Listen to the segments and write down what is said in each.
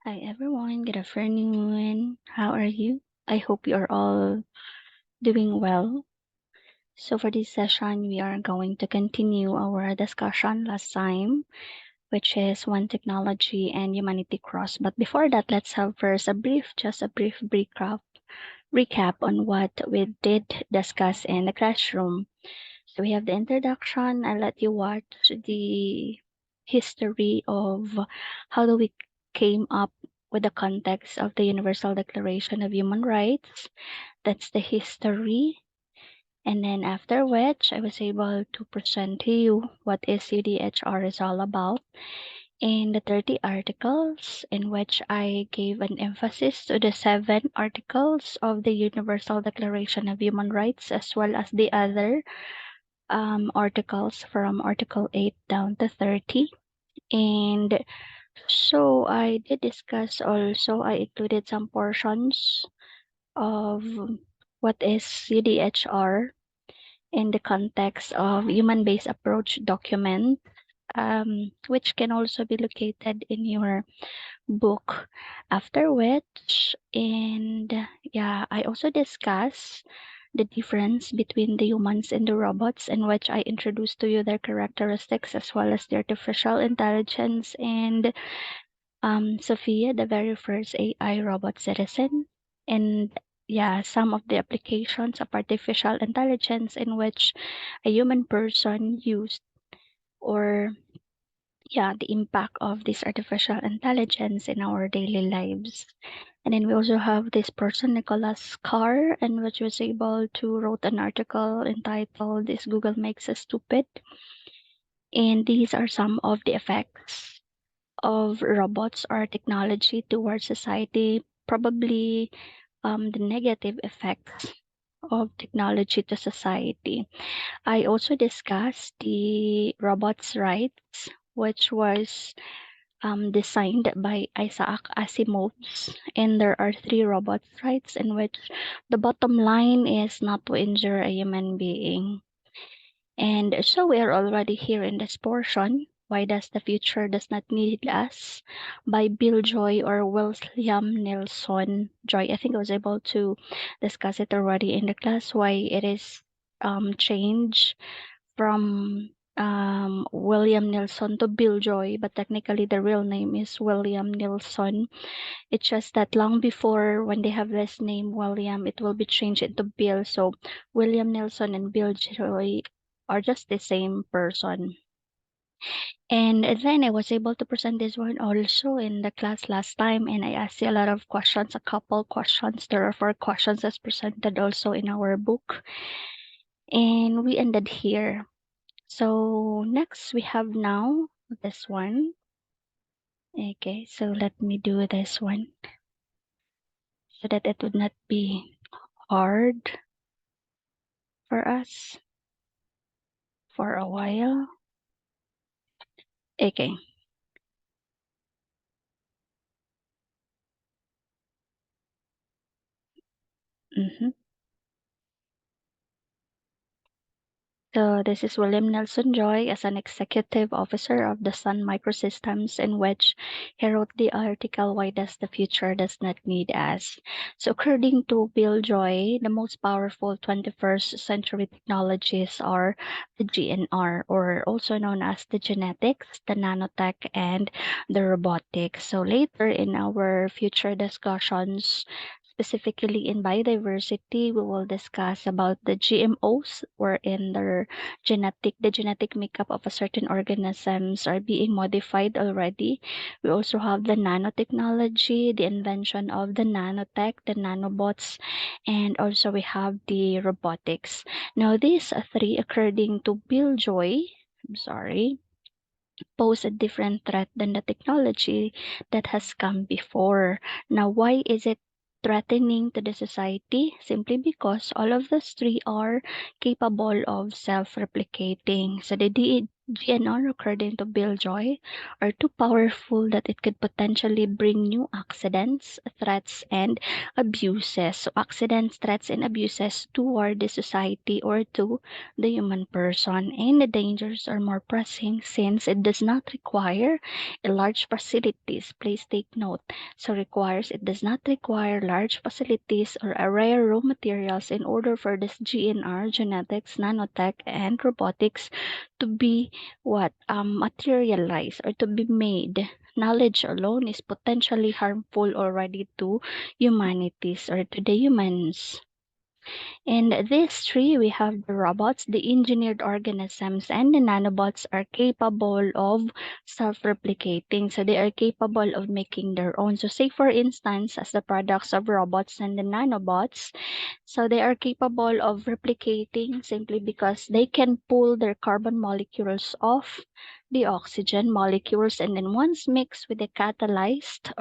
Hi everyone, good afternoon. How are you? I hope you're all doing well. So for this session, we are going to continue our discussion last time, which is when technology and humanity cross. But before that, let's have first just a brief recap on what we did discuss in the classroom. So we have the introduction. I'll let you watch the history of how do we came up with the context of the Universal Declaration of Human Rights. That's the history. And then after which I was able to present to you what is UDHR is all about in the 30 articles, in which I gave an emphasis to the 7 articles of the Universal Declaration of Human Rights, as well as the other articles from Article 8 down to 30. And so I did discuss also, I included some portions of what is CDHR in the context of human-based approach document, which can also be located in your book. After which, and yeah, I also discuss the difference between the humans and the robots, in which I introduced to you their characteristics as well as the artificial intelligence and Sophia, the very first AI robot citizen, and yeah, some of the applications of artificial intelligence in which a human person used, or yeah, the impact of this artificial intelligence in our daily lives. And then we also have this person, Nicholas Carr, and which was able to wrote an article entitled "This Google Makes Us Stupid." And these are some of the effects of robots or technology towards society, probably the negative effects of technology to society. I also discussed the robots' rights, which was designed by Isaac Asimov, and there are 3 robots' rights in which the bottom line is not to injure a human being. And so we are already here in this portion. Why does the future does not need us? By Bill Joy or William Nelson Joy. I think I was able to discuss it already in the class why it is changed from William Nelson to Bill Joy, but technically the real name is William Nelson. It's just that long before when they have this name William, it will be changed into Bill. So William Nelson and Bill Joy are just the same person. And then I was able to present this one also in the class last time, and I asked you a lot of questions, a couple questions. There are 4 questions as presented also in our book. And we ended here. So next we have now this one. Okay, so let me do this one so that it would not be hard for us for a while. Okay. Mm-hmm. So this is William Nelson Joy as an executive officer of the Sun Microsystems, in which he wrote the article "Why Does the Future Does Not Need Us?" So according to Bill Joy, the most powerful 21st century technologies are the GNR, or also known as the genetics, the nanotech, and the robotics. So later in our future discussions, specifically in biodiversity, we will discuss about the GMOs, wherein the genetic makeup of a certain organisms are being modified already. We also have the nanotechnology, the invention of the nanotech, the nanobots, and also we have the robotics. Now these 3, according to Bill Joy, I'm sorry, pose a different threat than the technology that has come before. Now, why is it threatening to the society? Simply because all of those 3 are capable of self-replicating. So GNR, according to Bill Joy, are too powerful that it could potentially bring new accidents, threats, and abuses. So, accidents, threats, and abuses toward the society or to the human person. And the dangers are more pressing since it does not require a large facilities. Please take note. So, it does not require large facilities or a rare raw materials in order for this GNR, genetics, nanotech, and robotics to be materialize or to be made. Knowledge alone is potentially harmful already to humanities or to the humans. In these three, we have the robots, the engineered organisms, and the nanobots are capable of self-replicating. So they are capable of making their own. So say for instance, as the products of robots and the nanobots, so they are capable of replicating simply because they can pull their carbon molecules off the oxygen molecules, and then once mixed with the catalyst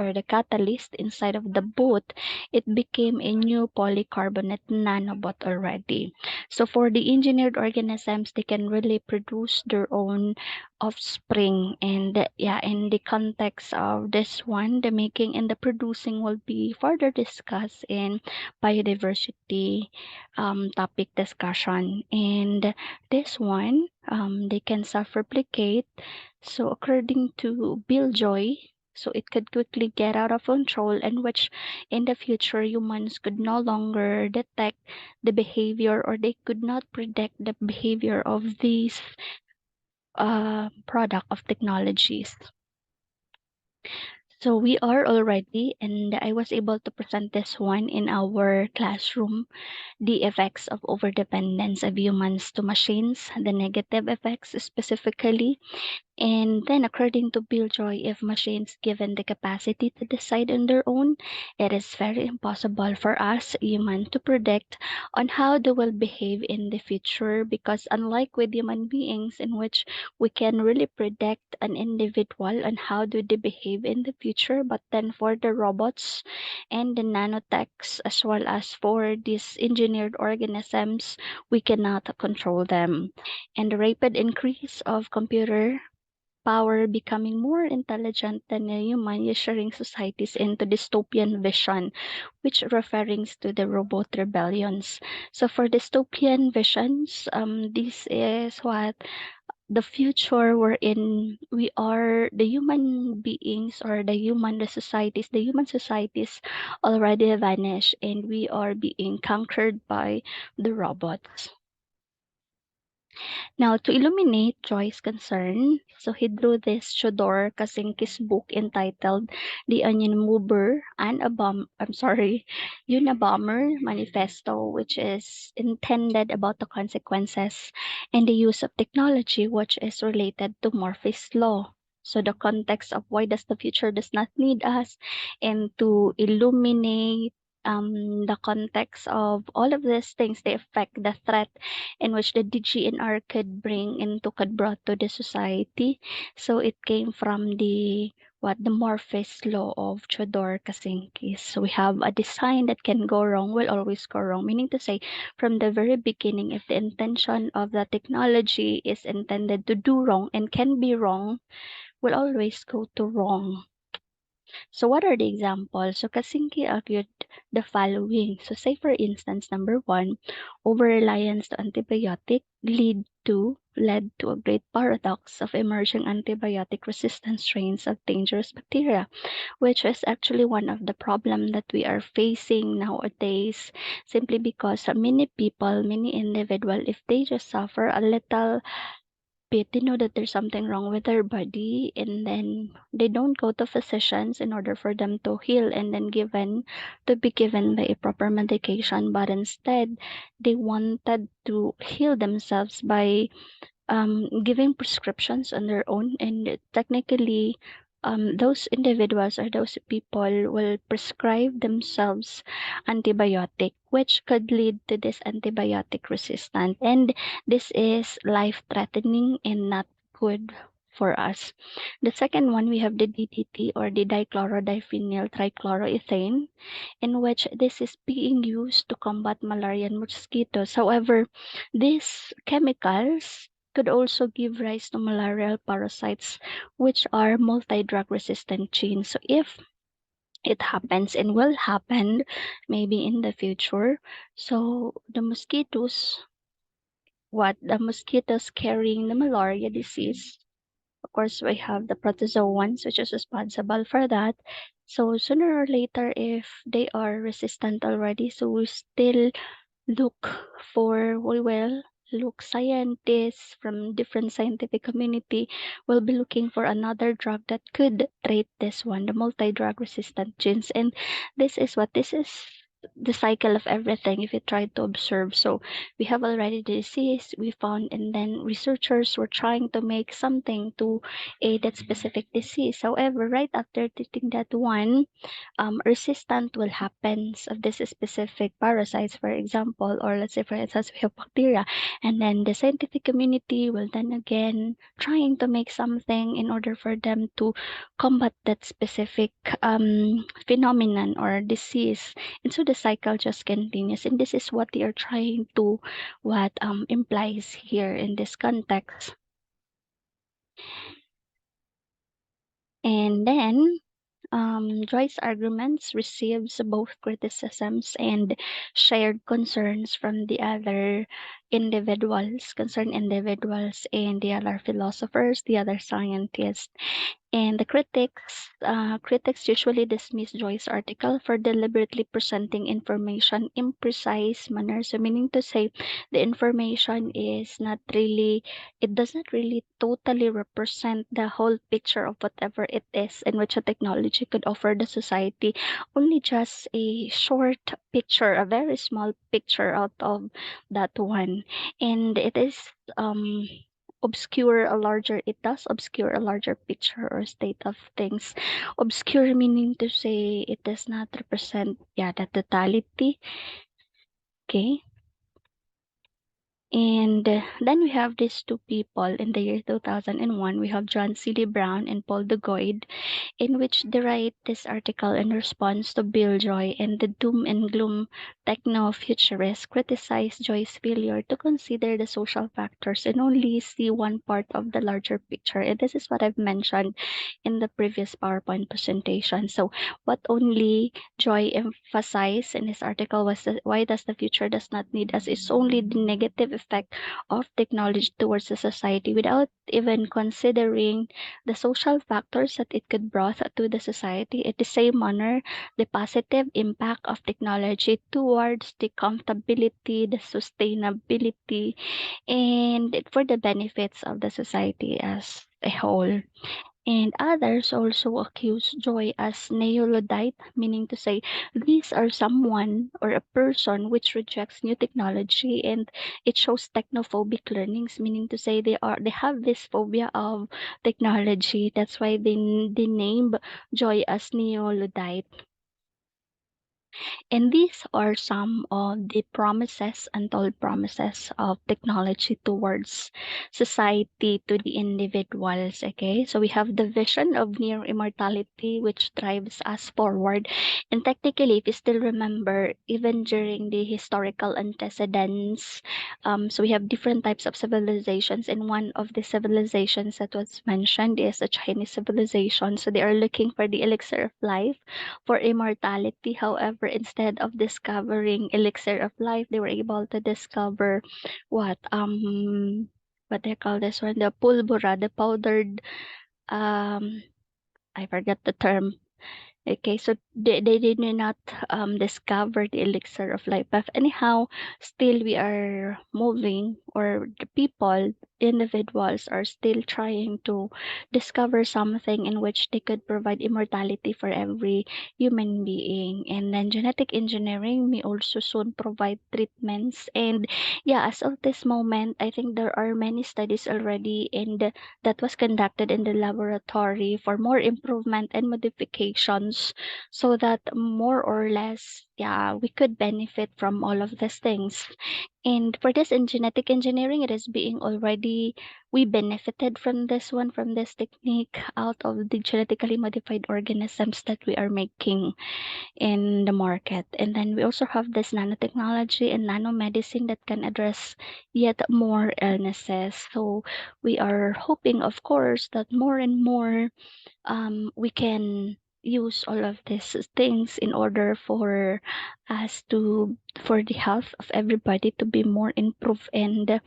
inside of the boot, it became a new polycarbonate nanobot already. So for the engineered organisms, they can really produce their own offspring. And yeah, in the context of this one, the making and the producing will be further discussed in biodiversity topic discussion. And this one, they can self-replicate. So according to Bill Joy, so it could quickly get out of control, and which in the future humans could no longer detect the behavior, or they could not predict the behavior of these product of technologies. So we are already, and I was able to present this one in our classroom, the effects of overdependence of humans to machines, the negative effects specifically. And then, according to Bill Joy, if machines given the capacity to decide on their own, it is very impossible for us humans to predict on how they will behave in the future, because unlike with human beings in which we can really predict an individual on how do they behave in the future, but then for the robots and the nanotechs as well as for these engineered organisms, we cannot control them. And the rapid increase of computer power becoming more intelligent than a human, ushering societies into dystopian vision, which referring to the robot rebellions. So for dystopian visions, this is what the future wherein we are the human beings, or the human societies already vanish and we are being conquered by the robots. Now, to illuminate Joy's concern, so he drew this Chodor Kasinki's book entitled The Onion Mover and Unabomber Manifesto, which is intended about the consequences and the use of technology, which is related to Murphy's Law. So the context of why does the future does not need us, and to illuminate the context of all of these things, they affect the threat in which the DGNR could brought to the society. So it came from the Morpheus law of Chodor Kasinskis. So we have a design that can go wrong will always go wrong, meaning to say from the very beginning, if the intention of the technology is intended to do wrong and can be wrong, will always go to wrong. So what are the examples? So Kasinski argued the following. So say for instance, number one, over-reliance to antibiotic led to a great paradox of emerging antibiotic resistant strains of dangerous bacteria, which is actually one of the problem that we are facing nowadays, simply because many people, many individual, if they just suffer a little bit, they know that there's something wrong with their body, and then they don't go to physicians in order for them to heal and then be given by a proper medication, but instead they wanted to heal themselves by giving prescriptions on their own. And technically, those individuals or those people will prescribe themselves antibiotic, which could lead to this antibiotic resistant. And this is life threatening and not good for us. The second one, we have the DDT, or the dichlorodiphenyl trichloroethane, in which this is being used to combat malaria and mosquitoes. However, these chemicals could also give rise to malarial parasites, which are multi-drug resistant genes. So if it happens and will happen maybe in the future, so the mosquitoes carrying the malaria disease, of course, we have the protozoans, which is responsible for that. So sooner or later, if they are resistant already, so look we will look scientists from different scientific community will be looking for another drug that could treat this one, the multi-drug resistant genes. And this is the cycle of everything if you try to observe. So we have already the disease we found, and then researchers were trying to make something to aid that specific disease. However, right after treating that one, resistant will happen of this specific parasites, for example, or let's say for instance we have bacteria, and then the scientific community will then again trying to make something in order for them to combat that specific phenomenon or disease. And so the cycle just continues, and this is what they are trying to what implies here in this context. And then Joyce's arguments receives both criticisms and shared concerns from the other concerned individuals, and the other philosophers, the other scientists. And the critics usually dismiss Joyce's article for deliberately presenting information in precise manner. So meaning to say, the information is not really, it does not really totally represent the whole picture of whatever it is in which a technology could offer the society. Only just a short picture, a very small picture out of that one. And it does obscure a larger picture or state of things. Obscure meaning to say it does not represent the totality. Okay. And then we have these two people in the year 2001. We have John C. Brown and Paul Duguid, in which they write this article in response to Bill Joy and the doom and gloom techno-futurists criticize Joy's failure to consider the social factors and only see one part of the larger picture. And this is what I've mentioned in the previous PowerPoint presentation. So what only Joy emphasized in his article was that why does the future does not need us is only the negative effect of technology towards the society without even considering the social factors that it could bring to the society. In the same manner, the positive impact of technology towards the comfortability, the sustainability, and for the benefits of the society as a whole. And others also accuse Joy as neo-Luddite, meaning to say these are someone or a person which rejects new technology, and it shows technophobic learnings, meaning to say they have this phobia of technology. That's why they named Joy as neo-Luddite. And these are some of the promises, untold promises of technology towards society, to the individuals. Okay, so we have the vision of near immortality, which drives us forward. And technically, if you still remember, even during the historical antecedents, so we have different types of civilizations, and one of the civilizations that was mentioned is the Chinese civilization. So they are looking for the elixir of life for immortality. However, instead of discovering elixir of life, they were able to discover what they call this one, the pulbura, the powdered I forget the term. Okay, so they did not discover the elixir of life. But anyhow, still we are moving, or the people, individuals are still trying to discover something in which they could provide immortality for every human being. And then genetic engineering may also soon provide treatments. And yeah, as of this moment, I think there are many studies already that was conducted in the laboratory for more improvement and modification symptoms, so that more or less, yeah, we could benefit from all of these things. And for this in genetic engineering, it is being already, we benefited from this one, from this technique out of the genetically modified organisms that we are making in the market. And then we also have this nanotechnology and nanomedicine that can address yet more illnesses. So we are hoping, of course, that more and more we can use all of these things in order for us to, for the health of everybody to be more improved. And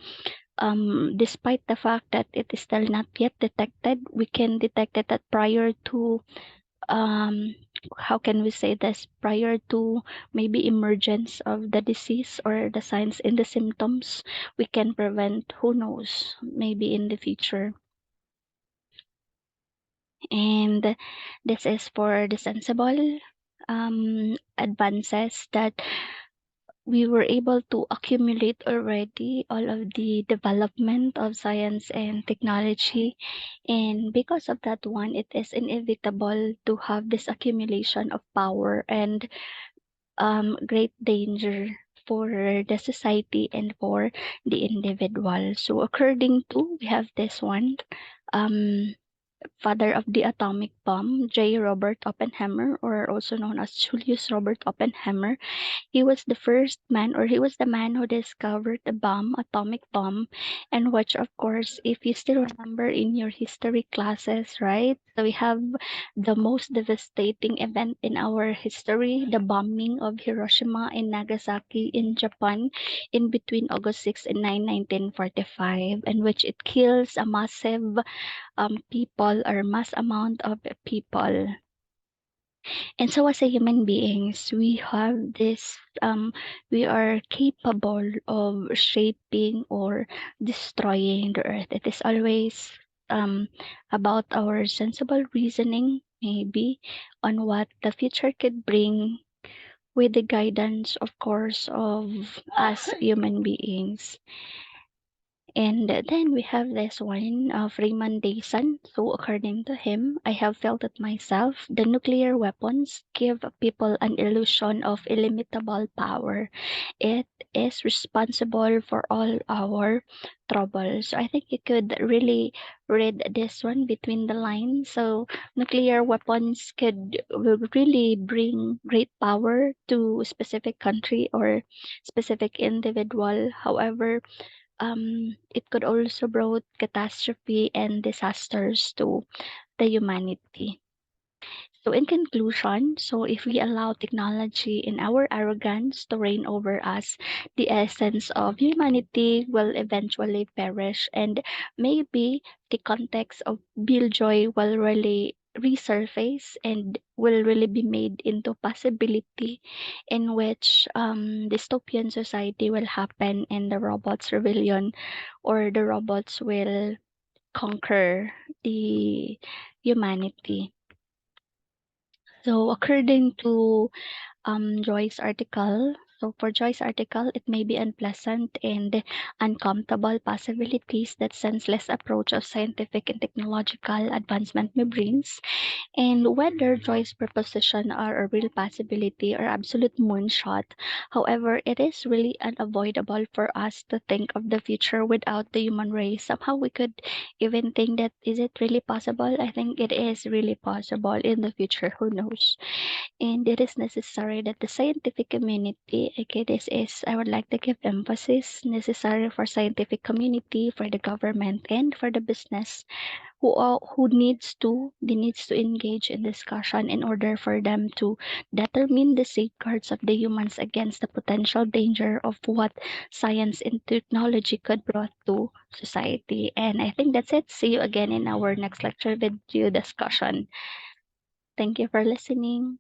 despite the fact that it is still not yet detected, we can detect it at prior to um how can we say this, prior to maybe emergence of the disease or the signs and the symptoms. We can prevent, who knows, maybe in the future. And this is for the sensible advances that we were able to accumulate already, all of the development of science and technology. And because of that one, it is inevitable to have this accumulation of power and great danger for the society and for the individual. So according to, we have this one, um, father of the atomic bomb, J. Robert Oppenheimer, or also known as Julius Robert Oppenheimer. He was the first man, or he was the man who discovered the bomb, atomic bomb, and which, of course, if you still remember in your history classes, right? So we have the most devastating event in our history, the bombing of Hiroshima and Nagasaki in Japan in between August 6 and 9, 1945, in which it kills a massive people, or mass amount of people. And so as a human beings, we have this, we are capable of shaping or destroying the earth. It is always about our sensible reasoning, maybe, on what the future could bring, with the guidance, of course, of us human beings. And then we have this one, Freeman Dyson. So according to him, I have felt it myself. The nuclear weapons give people an illusion of illimitable power. It is responsible for all our troubles. So I think you could really read this one between the lines. So nuclear weapons could, will really bring great power to a specific country or specific individual. However, it could also brought catastrophe and disasters to the humanity. So in conclusion, so if we allow technology and our arrogance to reign over us, the essence of humanity will eventually perish, and maybe the context of Bill Joy will really resurface and will really be made into possibility, in which dystopian society will happen and the robots rebellion, or the robots will conquer the humanity. So according to Joy's article, so for Joy's article, it may be unpleasant and uncomfortable possibilities that senseless approach of scientific and technological advancement may brings, and whether Joy's proposition are a real possibility or absolute moonshot. However, it is really unavoidable for us to think of the future without the human race. Somehow we could even think that, is it really possible? I think it is really possible in the future. Who knows? And it is necessary that the scientific community, okay, this is, I would like to give emphasis, necessary for scientific community, for the government, and for the business, who needs to, they needs to engage in discussion in order for them to determine the safeguards of the humans against the potential danger of what science and technology could brought to society. And I think that's it. See you again in our next lecture video discussion. Thank you for listening.